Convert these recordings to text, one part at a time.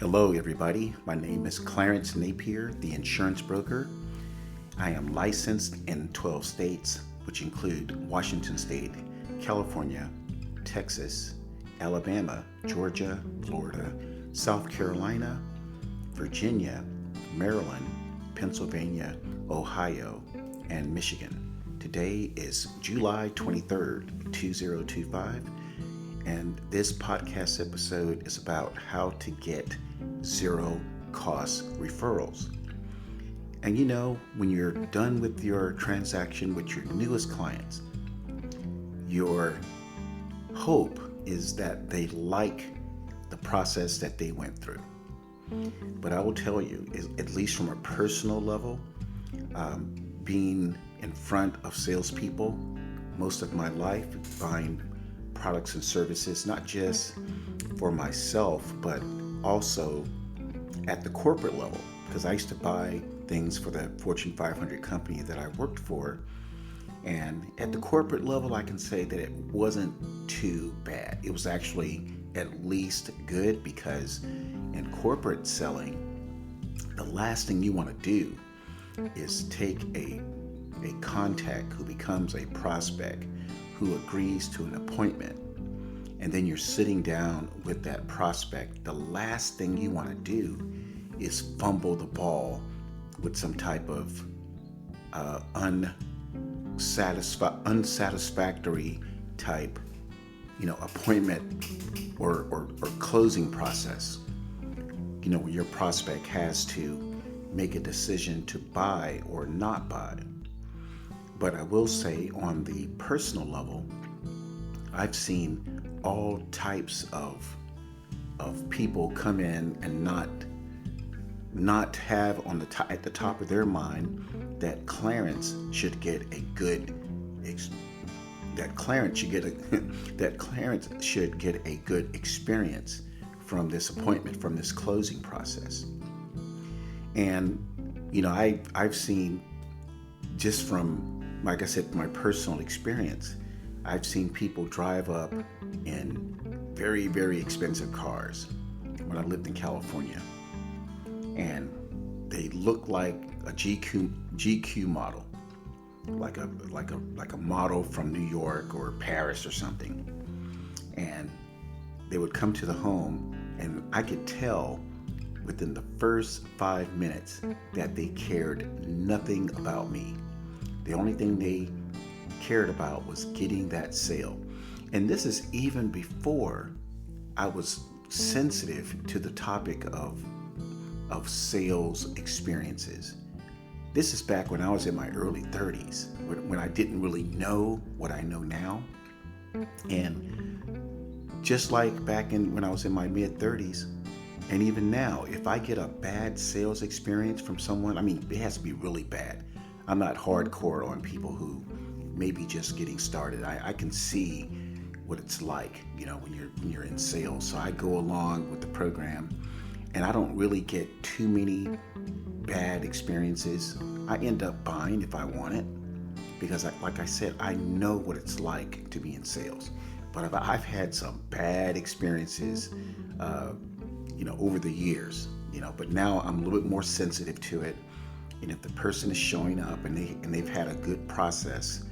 Hello, everybody. My name is Clarence Napier, the insurance broker. I am licensed in 12 states, which include Washington State, California, Texas, Alabama, Georgia, Florida, South Carolina, Virginia, Maryland, Pennsylvania, Ohio, and Michigan. Today is July 23rd, 2025, and this podcast episode is about how to get zero cost referrals. And when you're done with your transaction with your newest clients, your hope is that they like the process that they went through. But I will tell you, at least from a personal level, being in front of salespeople most of my life, buying products and services, not just for myself, but also at the corporate level, because I used to buy things for the Fortune 500 company that I worked for. And at the corporate level, I can say that it wasn't too bad. It was actually at least good, because in corporate selling, the last thing you want to do is take a contact who becomes a prospect, who agrees to an appointment, and then you're sitting down with that prospect. The last thing you want to do is fumble the ball with some type of unsatisfactory type, appointment or closing process. Where your prospect has to make a decision to buy or not buy. But I will say, on the personal level, I've seen all types of people come in and not have at the top of their mind that Clarence should get a good experience from this appointment, from this closing process. And I've seen, just from, like I said, my personal experience, I've seen people drive up in very, very expensive cars when I lived in California, and they look like a GQ model, like a model from New York or Paris or something. And they would come to the home, and I could tell within the first 5 minutes that they cared nothing about me. The only thing they cared about was getting that sale. And this is even before I was sensitive to the topic of sales experiences. This is back when I was in my early 30s, when I didn't really know what I know now. And just like back when I was in my mid 30s, and even now, if I get a bad sales experience from someone, it has to be really bad. I'm not hardcore on people who may be just getting started. I can see what it's like, when you're in sales. So I go along with the program, and I don't really get too many bad experiences. I end up buying if I want it, because like I said, I know what it's like to be in sales. But I've had some bad experiences, over the years, but now I'm a little bit more sensitive to it. And if the person is showing up and they've had a good process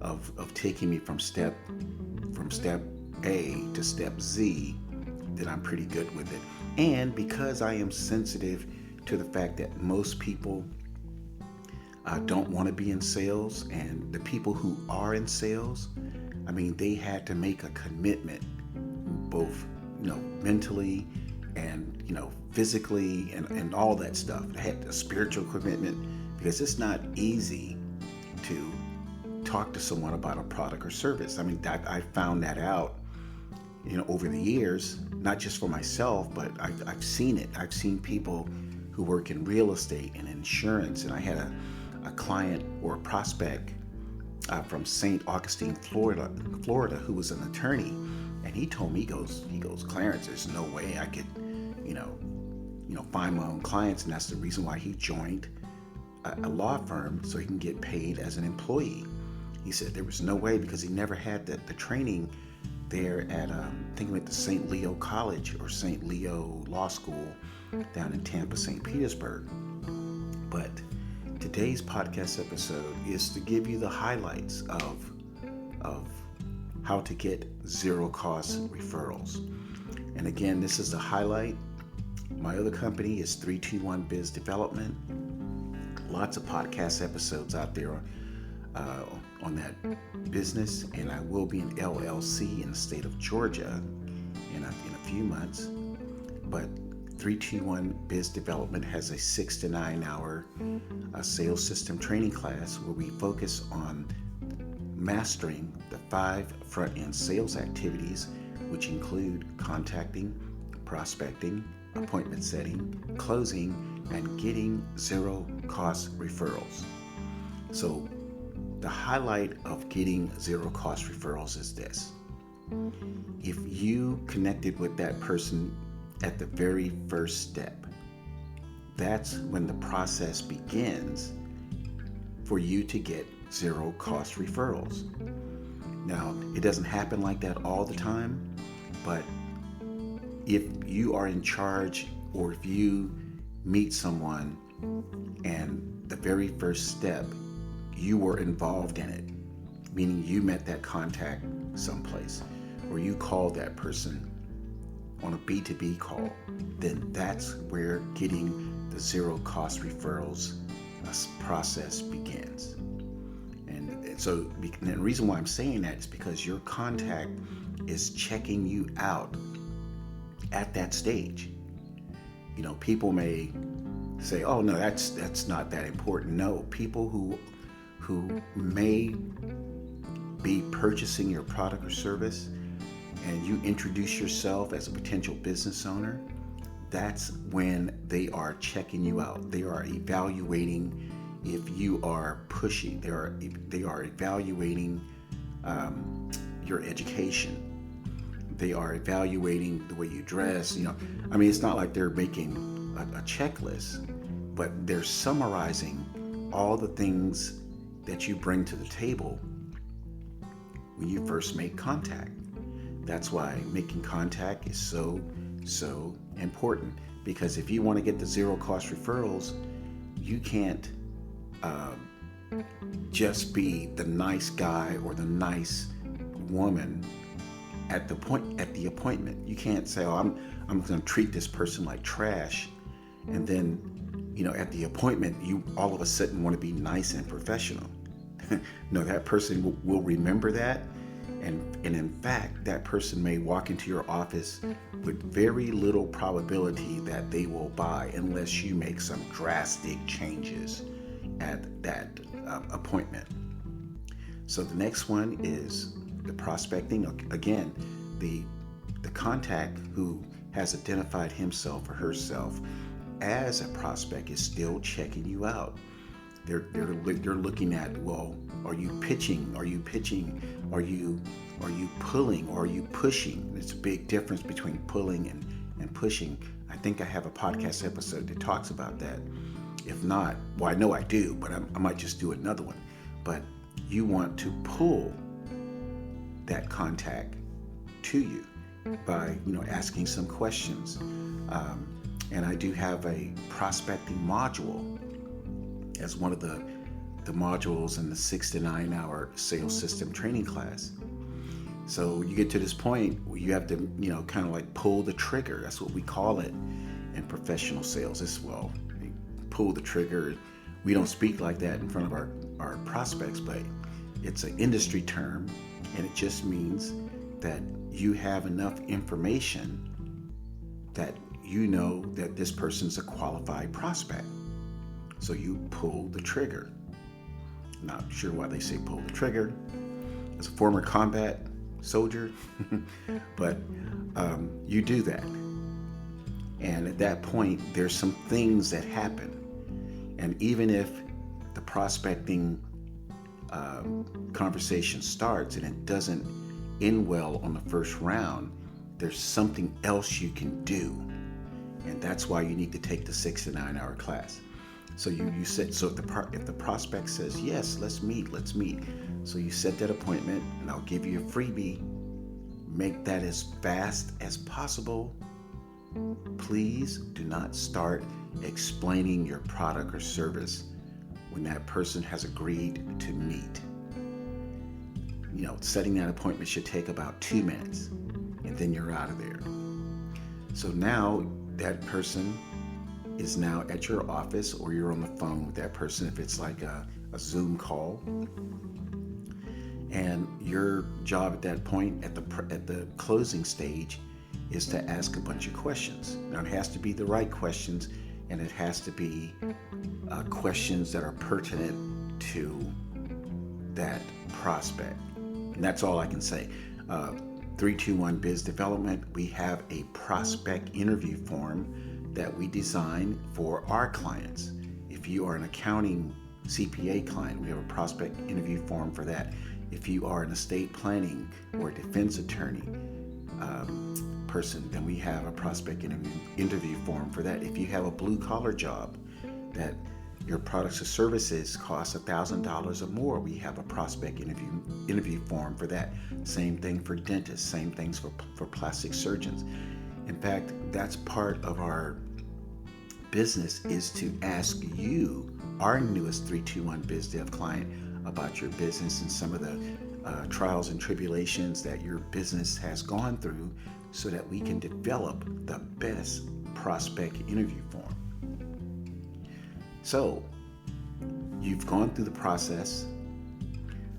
of taking me from step A to step Z, then I'm pretty good with it. And because I am sensitive to the fact that most people don't want to be in sales, and the people who are in sales, they had to make a commitment, both mentally and physically and all that stuff. They had a spiritual commitment, because it's not easy to talk to someone about a product or service. I found that out over the years, not just for myself, but I've seen it. I've seen people who work in real estate and insurance, and I had a client or a prospect from St. Augustine, Florida, who was an attorney, and he told me, he goes, Clarence, there's no way I could, find my own clients, and that's the reason why he joined a law firm, so he can get paid as an employee. He said there was no way, because he never had the training there at, I think we went to St. Leo College or St. Leo Law School down in Tampa, St. Petersburg. But today's podcast episode is to give you the highlights of how to get zero cost referrals. And again, this is the highlight. My other company is 321 Biz Development. Lots of podcast episodes out there on that business, and I will be an LLC in the state of Georgia in a few months. But 321 Biz Development has a 6 to 9 hour sales system training class where we focus on mastering the 5 front-end sales activities, which include contacting, prospecting, appointment setting, closing, and getting zero cost referrals. So the highlight of getting zero cost referrals is this. If you connected with that person at the very first step, that's when the process begins for you to get zero cost referrals. Now, it doesn't happen like that all the time, but if you are in charge, or if you meet someone and the very first step you were involved in it, meaning you met that contact someplace, or you called that person on a B2B call, then that's where getting the zero cost referrals process begins. And so the reason why I'm saying that is because your contact is checking you out at that stage. You know, people may say, "Oh no, that's not that important." No, people who may be purchasing your product or service, and you introduce yourself as a potential business owner, that's when they are checking you out. They are evaluating if you are pushing. They are evaluating your education. They are evaluating the way you dress. You know, I mean, it's not like they're making a checklist, but they're summarizing all the things that you bring to the table when you first make contact. That's why making contact is so important, because if you want to get the zero cost referrals, you can't just be the nice guy or the nice woman at the appointment. You can't say, "Oh, I'm going to treat this person like trash," and then, you know, at the appointment you all of a sudden want to be nice and professional. No, that person will remember that, and in fact, that person may walk into your office with very little probability that they will buy unless you make some drastic changes at that appointment. So the next one is the prospecting. Again, the contact who has identified himself or herself as a prospect is still checking you out. They're looking at, well, are you pitching? Are you pulling, or are you pushing? There's a big difference between pulling and pushing. I think I have a podcast episode that talks about that. If not, well, I know I do, but I might just do another one. But you want to pull that contact to you by, you know, asking some questions. And I do have a prospecting module as one of the modules in the 6 to 9 hour sales system training class. So you get to this point where you have to, you know, kind of like pull the trigger. That's what we call it in professional sales. Pull the trigger. We don't speak like that in front of our prospects, but it's an industry term, and it just means that you have enough information that you know that this person's a qualified prospect. So you pull the trigger. Not sure why they say pull the trigger. As a former combat soldier, but you do that. And at that point, there's some things that happen. And even if the prospecting conversation starts and it doesn't end well on the first round, there's something else you can do. And that's why you need to take the 6 to 9 hour class. So you said, so if the prospect says, yes, let's meet. So you set that appointment, and I'll give you a freebie. make that as fast as possible. Please do not start explaining your product or service when that person has agreed to meet. Setting that appointment should take about 2 minutes, and then you're out of there. So now that person is now at your office, or you're on the phone with that person if it's like a Zoom call. And your job at that point, at the closing stage, is to ask a bunch of questions. Now, it has to be the right questions, and it has to be questions that are pertinent to that prospect. And that's all I can say. 321 Biz Development, we have a prospect interview form that we design for our clients. If you are an accounting CPA client, we have a prospect interview form for that. If you are an estate planning or defense attorney person, then we have a prospect interview form for that. If you have a blue collar job that your products or services cost $1,000 or more, we have a prospect interview form for that. Same thing for dentists, same things for plastic surgeons. In fact, that's part of our business, is to ask you, our newest 321 Biz Dev client, about your business and some of the trials and tribulations that your business has gone through, so that we can develop the best prospect interview form. So, you've gone through the process,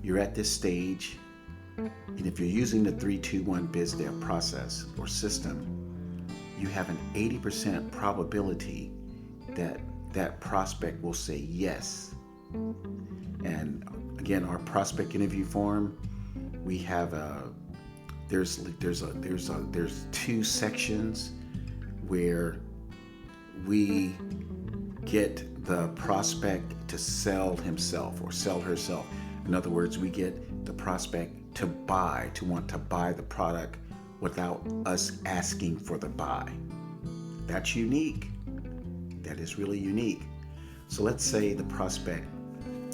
you're at this stage, and if you're using the 321 Biz Dev process or system, you have an 80% probability that that prospect will say yes. And again, our prospect interview form, we have there's 2 sections where we get the prospect to sell himself or sell herself. In other words, we get the prospect to want to buy the product without us asking for the buy. That's unique. That is really unique. So let's say the prospect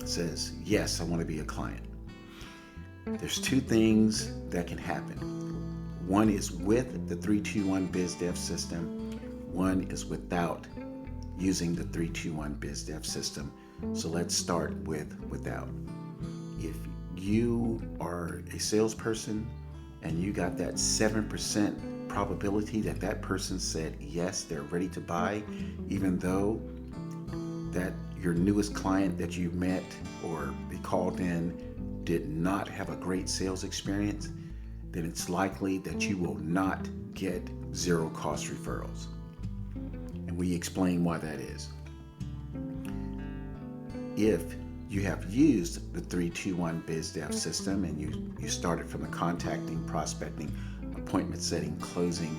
says, yes, I want to be a client. There's 2 things that can happen. One is with the 321 Biz Dev system. One is without using the 321 Biz Dev system. So let's start with without. If you are a salesperson and you got that 7% probability that that person said yes, they're ready to buy, even though that your newest client that you met or they called in did not have a great sales experience, then it's likely that you will not get zero cost referrals. And we explain why that is. If you have used the 321 Biz Dev system and you started from the contacting, prospecting, appointment setting, closing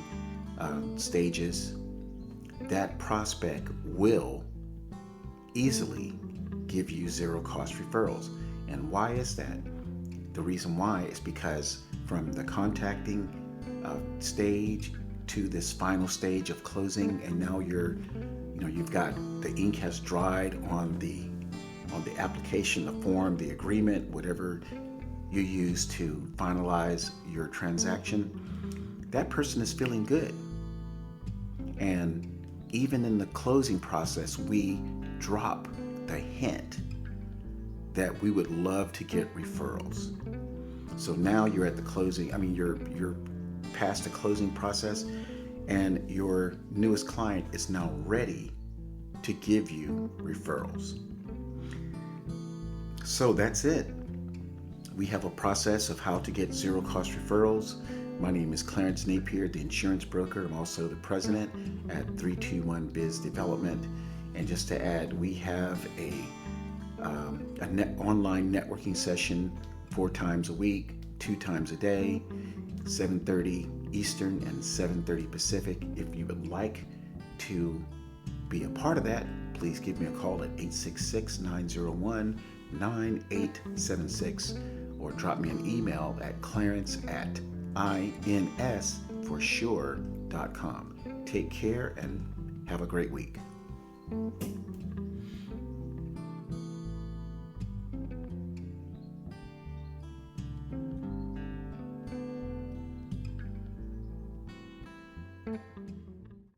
stages, that prospect will easily give you zero cost referrals. And why is that? The reason why is because from the contacting stage to this final stage of closing, and now you've got the ink has dried on the application, the form, the agreement, whatever you use to finalize your transaction, that person is feeling good. And even in the closing process, we drop the hint that we would love to get referrals. So now you're at the closing, you're past the closing process, and your newest client is now ready to give you referrals. So that's it. We have a process of how to get zero cost referrals. My name is Clarence Napier, the insurance broker. I'm also the president at 321 Biz Development. And just to add, we have online networking session 4 times a week, 2 times a day, 7:30 Eastern and 7:30 Pacific. If you would like to be a part of that, please give me a call at 866-901-9876 or drop me an email at clarence@insforsure.com. Take care and have a great week.